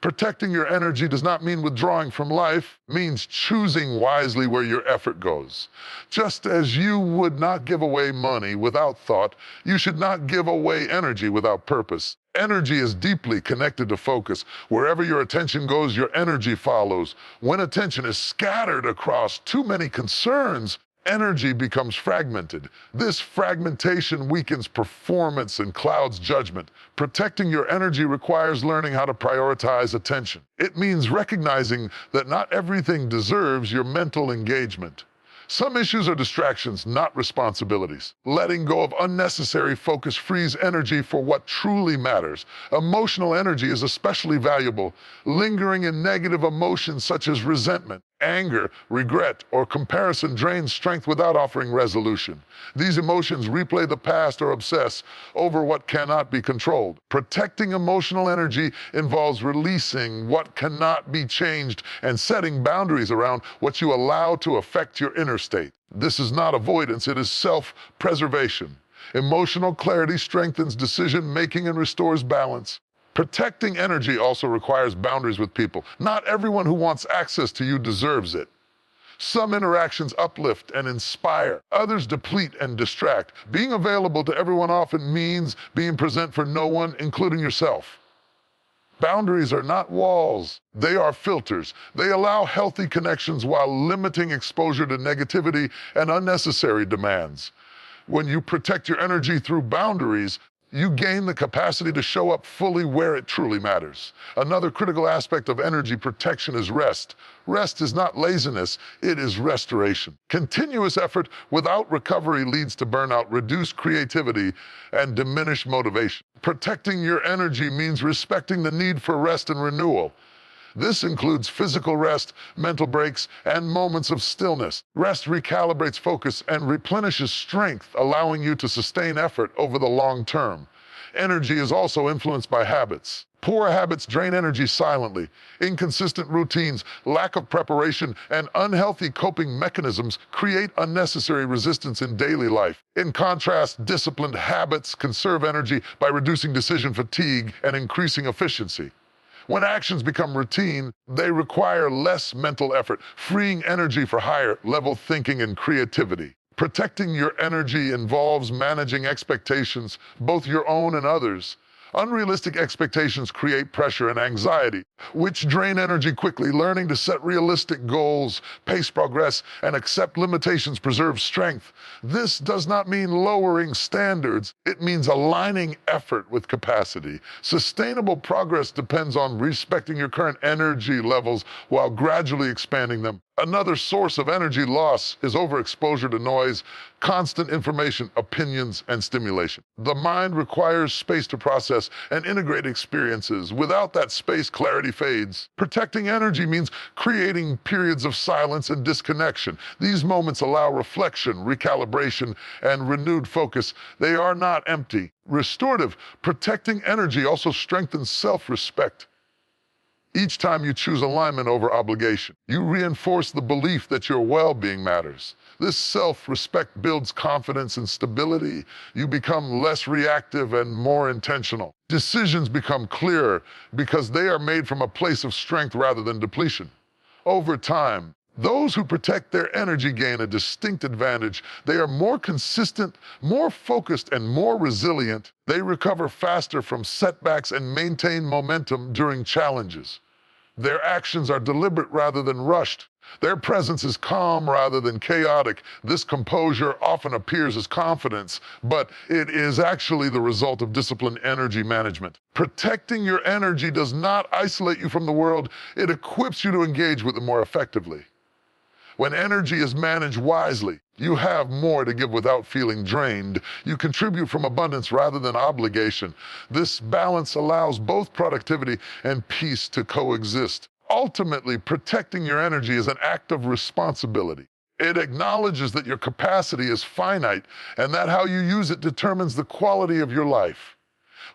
Protecting your energy does not mean withdrawing from life. It means choosing wisely where your effort goes. Just as you would not give away money without thought, you should not give away energy without purpose. Energy is deeply connected to focus. Wherever your attention goes, your energy follows. When attention is scattered across too many concerns, energy becomes fragmented. This fragmentation weakens performance and clouds judgment. Protecting your energy requires learning how to prioritize attention. It means recognizing that not everything deserves your mental engagement. Some issues are distractions, not responsibilities. Letting go of unnecessary focus frees energy for what truly matters. Emotional energy is especially valuable. Lingering in negative emotions such as resentment, anger, regret, or comparison drains strength without offering resolution. These emotions replay the past or obsess over what cannot be controlled. Protecting emotional energy involves releasing what cannot be changed and setting boundaries around what you allow to affect your inner state. This is not avoidance, it is self-preservation. Emotional clarity strengthens decision-making and restores balance. Protecting energy also requires boundaries with people. Not everyone who wants access to you deserves it. Some interactions uplift and inspire. Others deplete and distract. Being available to everyone often means being present for no one, including yourself. Boundaries are not walls. They are filters. They allow healthy connections while limiting exposure to negativity and unnecessary demands. When you protect your energy through boundaries, you gain the capacity to show up fully where it truly matters. Another critical aspect of energy protection is rest. Rest is not laziness, it is restoration. Continuous effort without recovery leads to burnout, reduced creativity, and diminished motivation. Protecting your energy means respecting the need for rest and renewal. This includes physical rest, mental breaks, and moments of stillness. Rest recalibrates focus and replenishes strength, allowing you to sustain effort over the long term. Energy is also influenced by habits. Poor habits drain energy silently. Inconsistent routines, lack of preparation, and unhealthy coping mechanisms create unnecessary resistance in daily life. In contrast, disciplined habits conserve energy by reducing decision fatigue and increasing efficiency. When actions become routine, they require less mental effort, freeing energy for higher-level thinking and creativity. Protecting your energy involves managing expectations, both your own and others. Unrealistic expectations create pressure and anxiety, which drain energy quickly. Learning to set realistic goals, pace progress, and accept limitations preserves strength. This does not mean lowering standards. It means aligning effort with capacity. Sustainable progress depends on respecting your current energy levels while gradually expanding them. Another source of energy loss is overexposure to noise, constant information, opinions, and stimulation. The mind requires space to process and integrate experiences. Without that space, clarity fades. Protecting energy means creating periods of silence and disconnection. These moments allow reflection, recalibration, and renewed focus. They are not empty. Restorative, protecting energy also strengthens self-respect. Each time you choose alignment over obligation, you reinforce the belief that your well-being matters. This self-respect builds confidence and stability. You become less reactive and more intentional. Decisions become clearer because they are made from a place of strength rather than depletion. Over time, those who protect their energy gain a distinct advantage. They are more consistent, more focused, and more resilient. They recover faster from setbacks and maintain momentum during challenges. Their actions are deliberate rather than rushed. Their presence is calm rather than chaotic. This composure often appears as confidence, but it is actually the result of disciplined energy management. Protecting your energy does not isolate you from the world. It equips you to engage with it more effectively. When energy is managed wisely, you have more to give without feeling drained. You contribute from abundance rather than obligation. This balance allows both productivity and peace to coexist. Ultimately, protecting your energy is an act of responsibility. It acknowledges that your capacity is finite and that how you use it determines the quality of your life.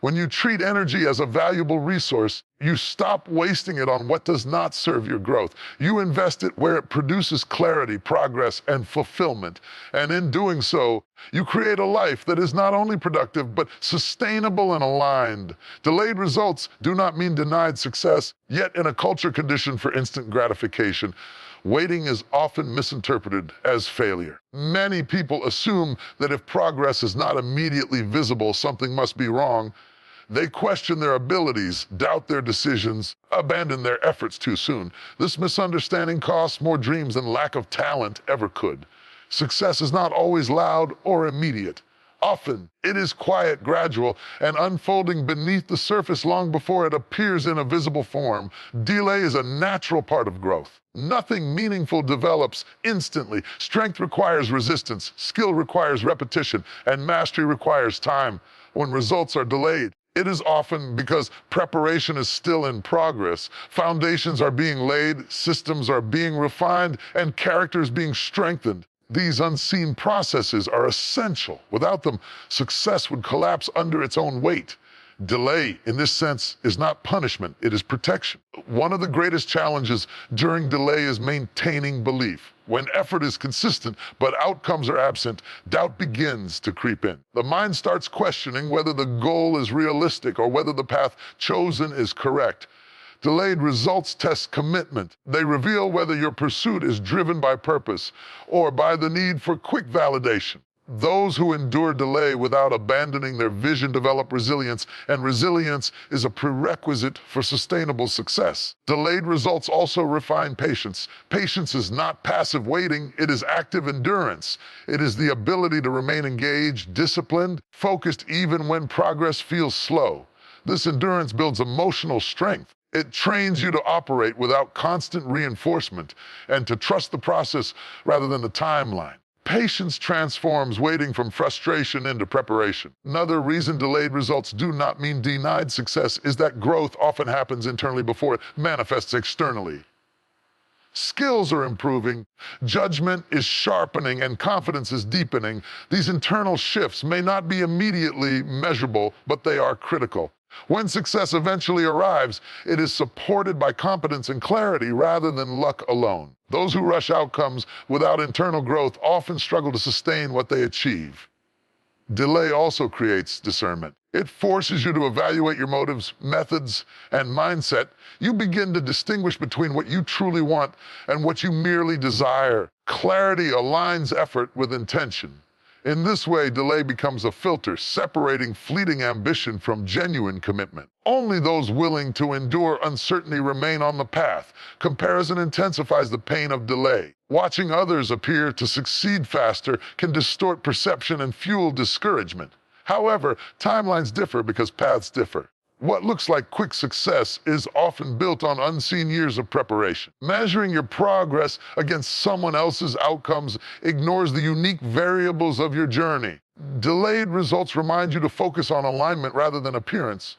When you treat energy as a valuable resource, you stop wasting it on what does not serve your growth. You invest it where it produces clarity, progress, and fulfillment. And in doing so, you create a life that is not only productive, but sustainable and aligned. Delayed results do not mean denied success, yet in a culture conditioned for instant gratification, waiting is often misinterpreted as failure. Many people assume that if progress is not immediately visible, something must be wrong. They question their abilities, doubt their decisions, abandon their efforts too soon. This misunderstanding costs more dreams than lack of talent ever could. Success is not always loud or immediate. Often, it is quiet, gradual, and unfolding beneath the surface long before it appears in a visible form. Delay is a natural part of growth. Nothing meaningful develops instantly. Strength requires resistance, skill requires repetition, and mastery requires time. When results are delayed, it is often because preparation is still in progress. Foundations are being laid, systems are being refined, and characters being strengthened. These unseen processes are essential. Without them, success would collapse under its own weight. Delay, in this sense, is not punishment, it is protection. One of the greatest challenges during delay is maintaining belief. When effort is consistent, but outcomes are absent, doubt begins to creep in. The mind starts questioning whether the goal is realistic or whether the path chosen is correct. Delayed results test commitment. They reveal whether your pursuit is driven by purpose or by the need for quick validation. Those who endure delay without abandoning their vision develop resilience, and resilience is a prerequisite for sustainable success. Delayed results also refine patience. Patience is not passive waiting, it is active endurance. It is the ability to remain engaged, disciplined, focused even when progress feels slow. This endurance builds emotional strength. It trains you to operate without constant reinforcement and to trust the process rather than the timeline. Patience transforms waiting from frustration into preparation. Another reason delayed results do not mean denied success is that growth often happens internally before it manifests externally. Skills are improving, judgment is sharpening, and confidence is deepening. These internal shifts may not be immediately measurable, but they are critical. When success eventually arrives, it is supported by competence and clarity rather than luck alone. Those who rush outcomes without internal growth often struggle to sustain what they achieve. Delay also creates discernment. It forces you to evaluate your motives, methods, and mindset. You begin to distinguish between what you truly want and what you merely desire. Clarity aligns effort with intention. In this way, delay becomes a filter, separating fleeting ambition from genuine commitment. Only those willing to endure uncertainty remain on the path. Comparison intensifies the pain of delay. Watching others appear to succeed faster can distort perception and fuel discouragement. However, timelines differ because paths differ. What looks like quick success is often built on unseen years of preparation. Measuring your progress against someone else's outcomes ignores the unique variables of your journey. Delayed results remind you to focus on alignment rather than appearance.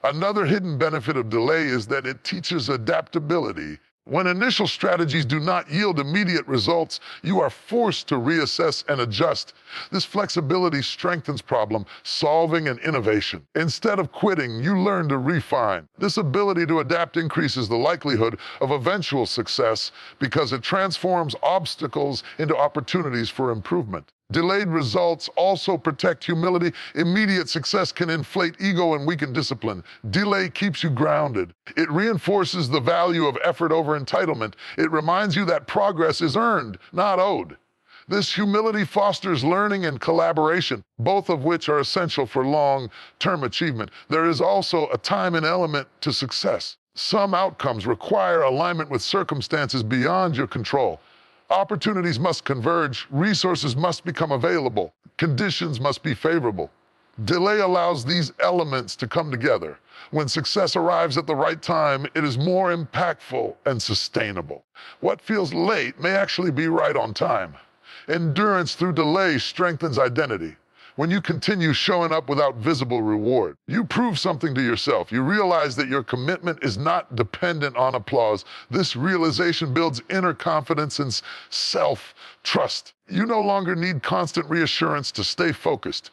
Another hidden benefit of delay is that it teaches adaptability. When initial strategies do not yield immediate results, you are forced to reassess and adjust. This flexibility strengthens problem solving and innovation. Instead of quitting, you learn to refine. This ability to adapt increases the likelihood of eventual success because it transforms obstacles into opportunities for improvement. Delayed results also protect humility. Immediate success can inflate ego and weaken discipline. Delay keeps you grounded. It reinforces the value of effort over entitlement. It reminds you that progress is earned, not owed. This humility fosters learning and collaboration, both of which are essential for long-term achievement. There is also a time and element to success. Some outcomes require alignment with circumstances beyond your control. Opportunities must converge, resources must become available, conditions must be favorable. Delay allows these elements to come together. When success arrives at the right time, it is more impactful and sustainable. What feels late may actually be right on time. Endurance through delay strengthens identity. When you continue showing up without visible reward, you prove something to yourself. You realize that your commitment is not dependent on applause. This realization builds inner confidence and self-trust. You no longer need constant reassurance to stay focused.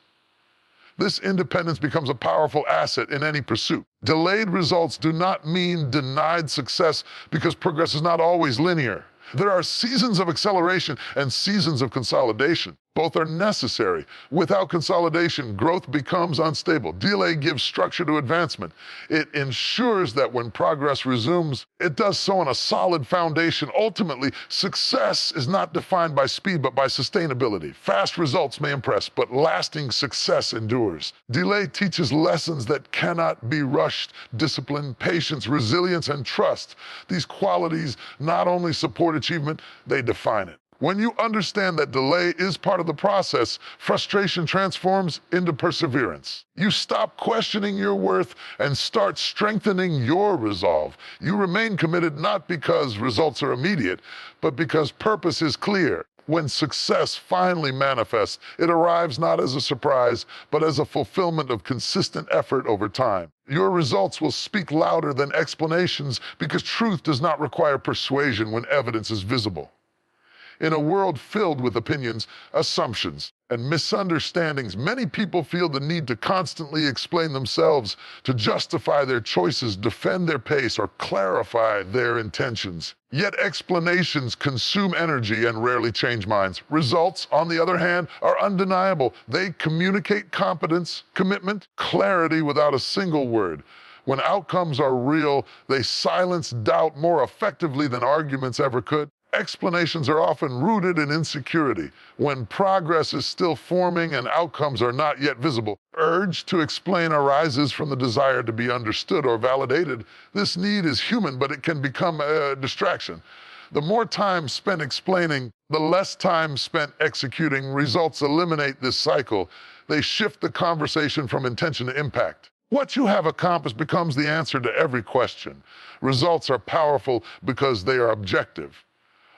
This independence becomes a powerful asset in any pursuit. Delayed results do not mean denied success because progress is not always linear. There are seasons of acceleration and seasons of consolidation. Both are necessary. Without consolidation, growth becomes unstable. Delay gives structure to advancement. It ensures that when progress resumes, it does so on a solid foundation. Ultimately, success is not defined by speed, but by sustainability. Fast results may impress, but lasting success endures. Delay teaches lessons that cannot be rushed: discipline, patience, resilience, and trust. These qualities not only support achievement, they define it. When you understand that delay is part of the process, frustration transforms into perseverance. You stop questioning your worth and start strengthening your resolve. You remain committed not because results are immediate, but because purpose is clear. When success finally manifests, it arrives not as a surprise, but as a fulfillment of consistent effort over time. Your results will speak louder than explanations because truth does not require persuasion when evidence is visible. In a world filled with opinions, assumptions, and misunderstandings, many people feel the need to constantly explain themselves, to justify their choices, defend their pace, or clarify their intentions. Yet explanations consume energy and rarely change minds. Results, on the other hand, are undeniable. They communicate competence, commitment, clarity without a single word. When outcomes are real, they silence doubt more effectively than arguments ever could. Explanations are often rooted in insecurity. When progress is still forming and outcomes are not yet visible, urge to explain arises from the desire to be understood or validated. This need is human, but it can become a distraction. The more time spent explaining, the less time spent executing. Results eliminate this cycle. They shift the conversation from intention to impact. What you have accomplished becomes the answer to every question. Results are powerful because they are objective.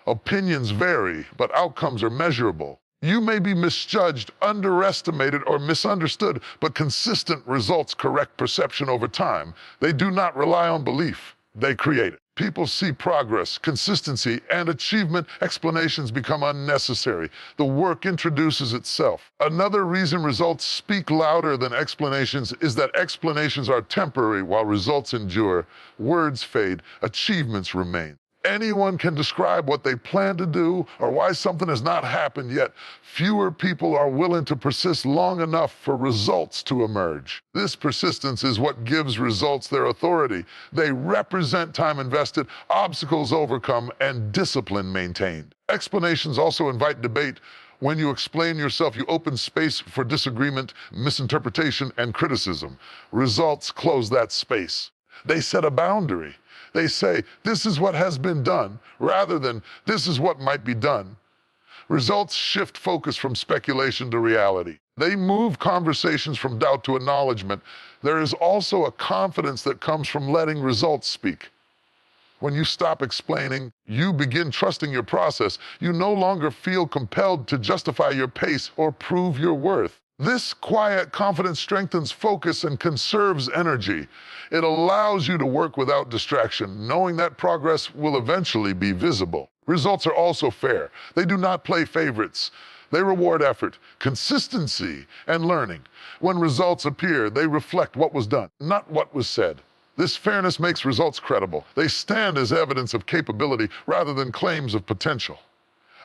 Opinions vary, but outcomes are measurable. You may be misjudged, underestimated, or misunderstood, but consistent results correct perception over time. They do not rely on belief, they create it. People see progress, consistency, and achievement. Explanations become unnecessary. The work introduces itself. Another reason results speak louder than explanations is that explanations are temporary while results endure. Words fade, achievements remain. Anyone can describe what they plan to do or why something has not happened yet. Fewer people are willing to persist long enough for results to emerge. This persistence is what gives results their authority. They represent time invested, obstacles overcome, and discipline maintained. Explanations also invite debate. When you explain yourself, you open space for disagreement, misinterpretation, and criticism. Results close that space. They set a boundary. They say, this is what has been done, rather than this is what might be done. Results shift focus from speculation to reality. They move conversations from doubt to acknowledgement. There is also a confidence that comes from letting results speak. When you stop explaining, you begin trusting your process. You no longer feel compelled to justify your pace or prove your worth. This quiet confidence strengthens focus and conserves energy. It allows you to work without distraction, knowing that progress will eventually be visible. Results are also fair. They do not play favorites. They reward effort, consistency, and learning. When results appear, they reflect what was done, not what was said. This fairness makes results credible. They stand as evidence of capability rather than claims of potential.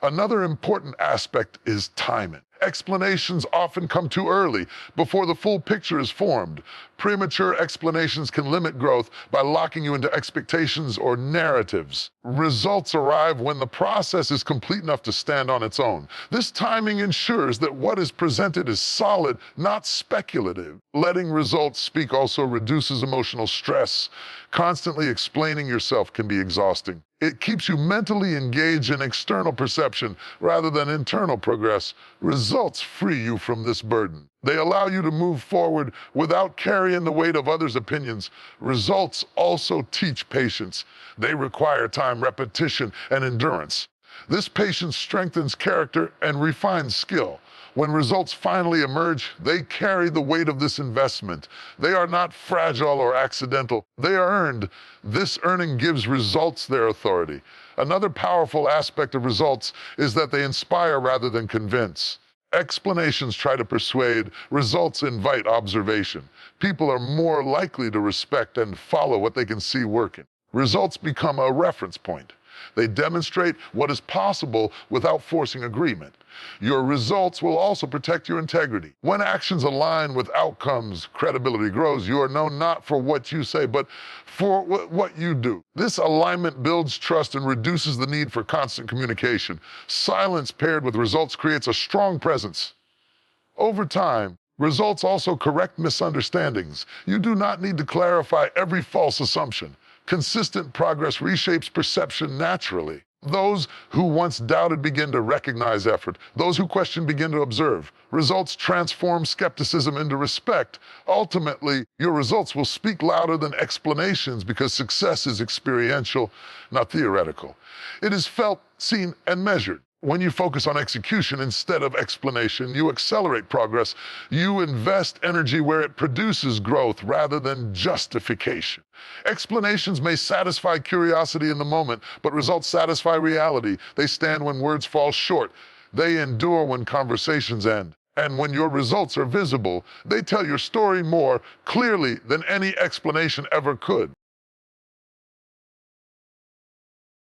Another important aspect is timing. Explanations often come too early, before the full picture is formed. Premature explanations can limit growth by locking you into expectations or narratives. Results arrive when the process is complete enough to stand on its own. This timing ensures that what is presented is solid, not speculative. Letting results speak also reduces emotional stress. Constantly explaining yourself can be exhausting. It keeps you mentally engaged in external perception rather than internal progress. Results free you from this burden. They allow you to move forward without carrying the weight of others' opinions. Results also teach patience. They require time, repetition, and endurance. This patience strengthens character and refines skill. When results finally emerge, they carry the weight of this investment. They are not fragile or accidental. They are earned. This earning gives results their authority. Another powerful aspect of results is that they inspire rather than convince. Explanations try to persuade, results invite observation. People are more likely to respect and follow what they can see working. Results become a reference point. They demonstrate what is possible without forcing agreement. Your results will also protect your integrity. When actions align with outcomes, credibility grows. You are known not for what you say, but for what you do. This alignment builds trust and reduces the need for constant communication. Silence paired with results creates a strong presence. Over time, results also correct misunderstandings. You do not need to clarify every false assumption. Consistent progress reshapes perception naturally. Those who once doubted begin to recognize effort. Those who question begin to observe. Results transform skepticism into respect. Ultimately, your results will speak louder than explanations because success is experiential, not theoretical. It is felt, seen, and measured. When you focus on execution instead of explanation, you accelerate progress. You invest energy where it produces growth rather than justification. Explanations may satisfy curiosity in the moment, but results satisfy reality. They stand when words fall short. They endure when conversations end. And when your results are visible, they tell your story more clearly than any explanation ever could.